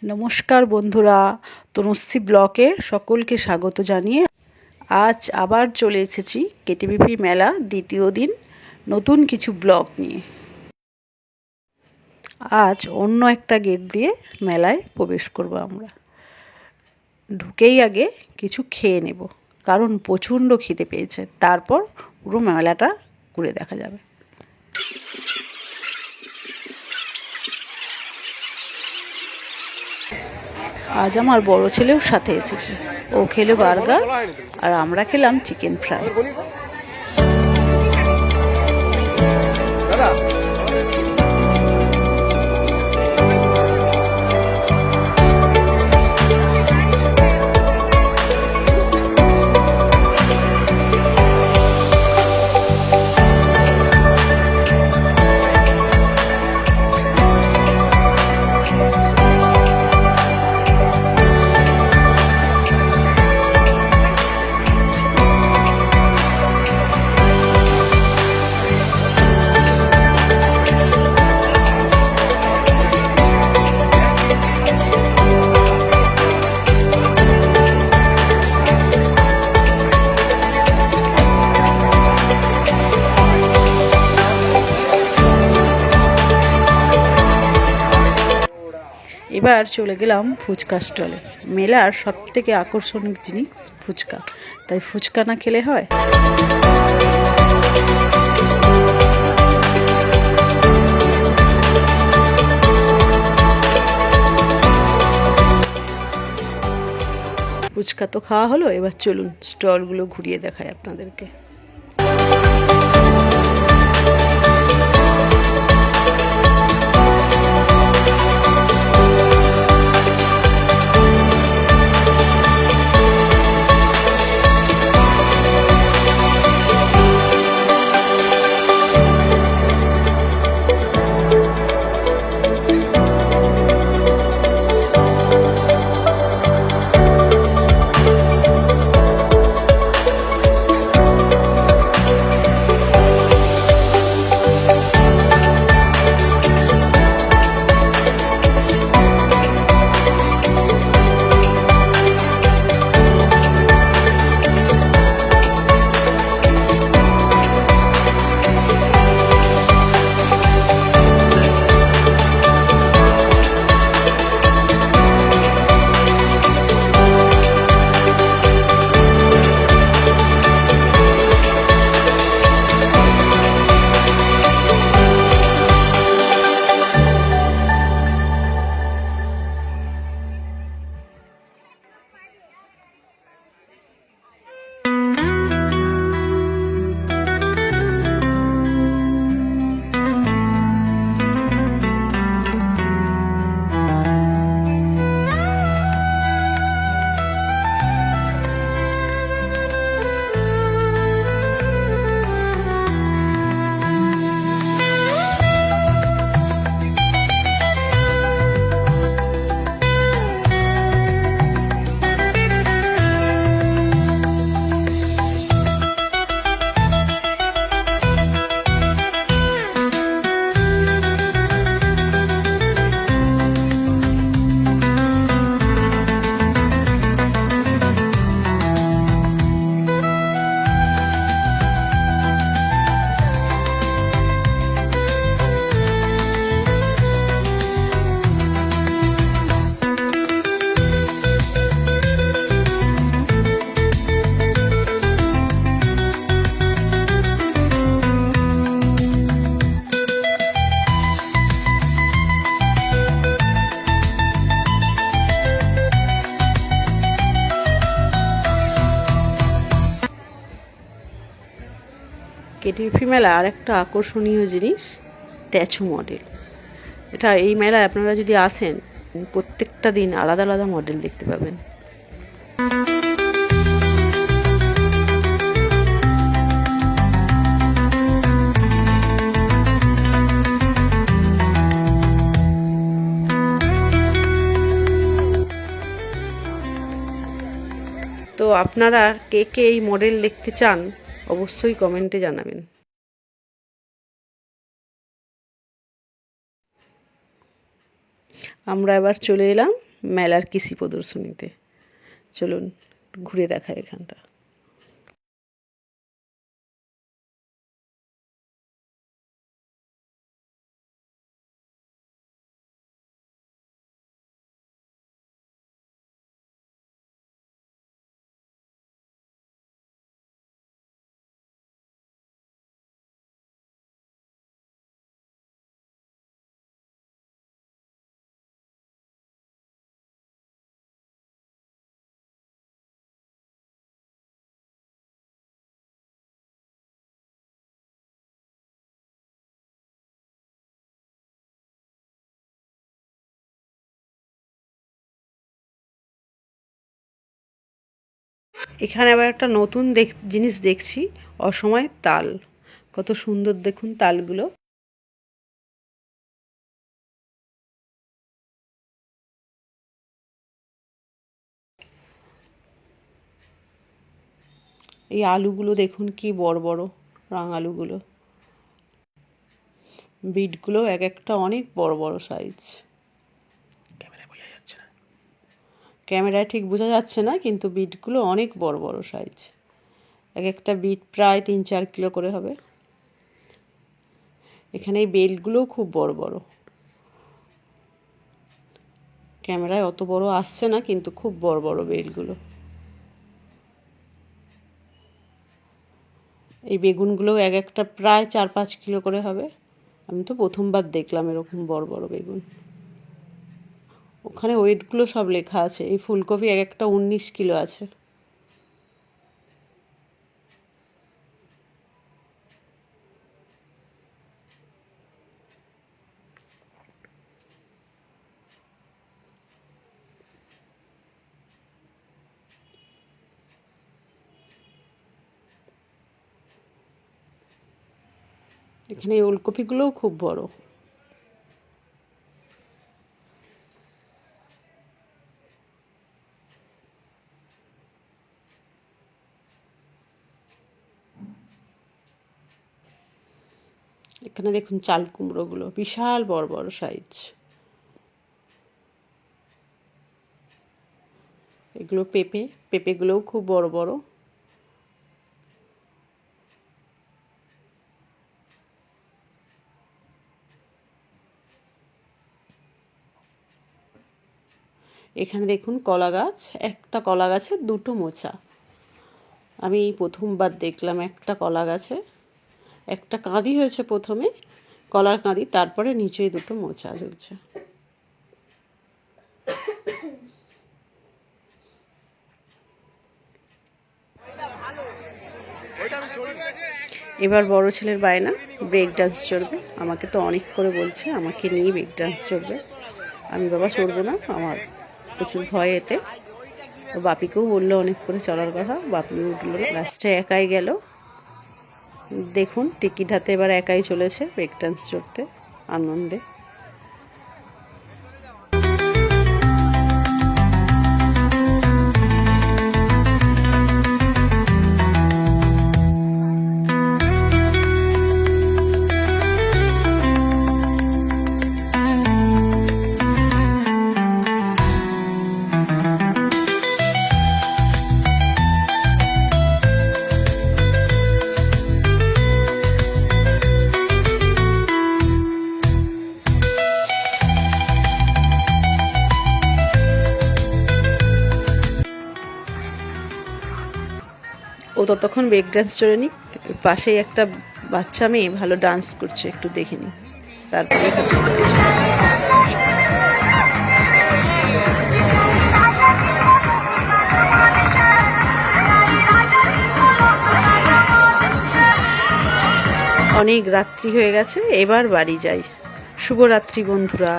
নমস্কার বন্ধুরা, তনুশ্রী ব্লকে সকলকে স্বাগত জানিয়ে আজ আবার চলে এসেছি কেটিভিপি মেলা দ্বিতীয় দিন নতুন কিছু ব্লগ নিয়ে। আজ অন্য একটা গেট দিয়ে মেলায় প্রবেশ করব। আমরা ঢুকেই আগে কিছু খেয়ে নেব, কারণ প্রচণ্ড খিদে পেয়েছে। তারপর পুরো মেলাটা ঘুরে দেখা যাবে। আজ আমার বড় ছেলেও সাথে এসেছে, ও খেলো বার্গার আর আমরা খেলাম চিকেন ফ্রাই। এবার চলে গেলাম ফুচকা স্টলে। মেলার সব থেকে আকর্ষণীয় জিনিস ফুচকা, তাই ফুচকা না খেলে হয়। ফুচকা তো খাওয়া হলো, এবার চলুন স্টলগুলো ঘুরিয়ে দেখায় আপনাদেরকে। কেটিভিপি মেলা আর একটা আকর্ষণীয় জিনিস স্ট্যাচু মডেল। এই মেলায় আপনারা যদি আসেন, প্রত্যেকটা দিন আলাদা আলাদা মডেল দেখতে পাবেন। তো আপনারা কে কে এই মডেল দেখতে চান অবশ্যই কমেন্টে জানাবেন। আমরা এবার চলে এলাম মেলার কৃষি প্রদর্শনীতে। চলুন ঘুরে দেখায় এখানটা। এখানে আবার একটা নতুন জিনিস দেখছি, অসময়ের তাল। কত সুন্দর দেখুন তালগুলো। এই আলুগুলো দেখুন কি বড় বড় আলুগুলো। বিটগুলো এক একটা অনেক বড় বড় সাইজ। ক্যামেরায় ঠিক বোঝা যাচ্ছে না, কিন্তু বিটগুলো অনেক বড় বড় সাইজ। এক একটা বিট প্রায় 3-4 কিলো করে হবে। এখানে এই বেলগুলোও খুব বড় বড়। ক্যামেরায় অত বড় আসছে না, কিন্তু খুব বড় বড় বেলগুলো। এই বেগুনগুলো এক একটা প্রায় 4-5 কিলো করে হবে। আমি তো প্রথমবার দেখলাম এরকম বড় বড় বেগুন। ওখানে ওয়েটগুলো সব লেখা আছে। এই ফুলকপি এক একটা 19 কিলো আছে। এখানে এই ওলকপিগুলোও খুব বড়। এখানে দেখুন চাল কুমড়োগুলো বিশাল বড় বড় সাইজ। এগুলো পেঁপেগুলোও খুব বড় বড়। এখানে দেখুন কলা গাছ, একটা কলা গাছে 2টো মোচা। আমি প্রথমবার দেখলাম একটা কলা গাছে একটা কাঁদি হয়েছে, প্রথমে কলার কাঁদি, তারপরে নিচে 2টো মোচা ঝুলছে। এবার বড় ছেলের বায়না ব্রেক ডান্স চড়বে। আমাকে তো অনেক করে বলছে আমাকে নিয়ে ব্রেক ডান্স চড়বে। আমি বাবা চড়বো না, আমার প্রচুর ভয় এতে। বাপিকেও বললো অনেক করে চড়ার কথা, বাপিও উঠলো না, লাস্টে একাই গেল। দেখুন টিকিট হাতে এবার একাই চলেছে ব্রেক ডান্স চড়তে আনন্দে। ও ততক্ষণ ব্রেক ডান্স চড়ে নি। পাশেই একটা বাচ্চা মেয়ে ভালো ডান্স করছে, একটু দেখে নি, তারপরে অনেক রাত্রি হয়ে গেছে, এবার বাড়ি যাই। শুভরাত্রি বন্ধুরা।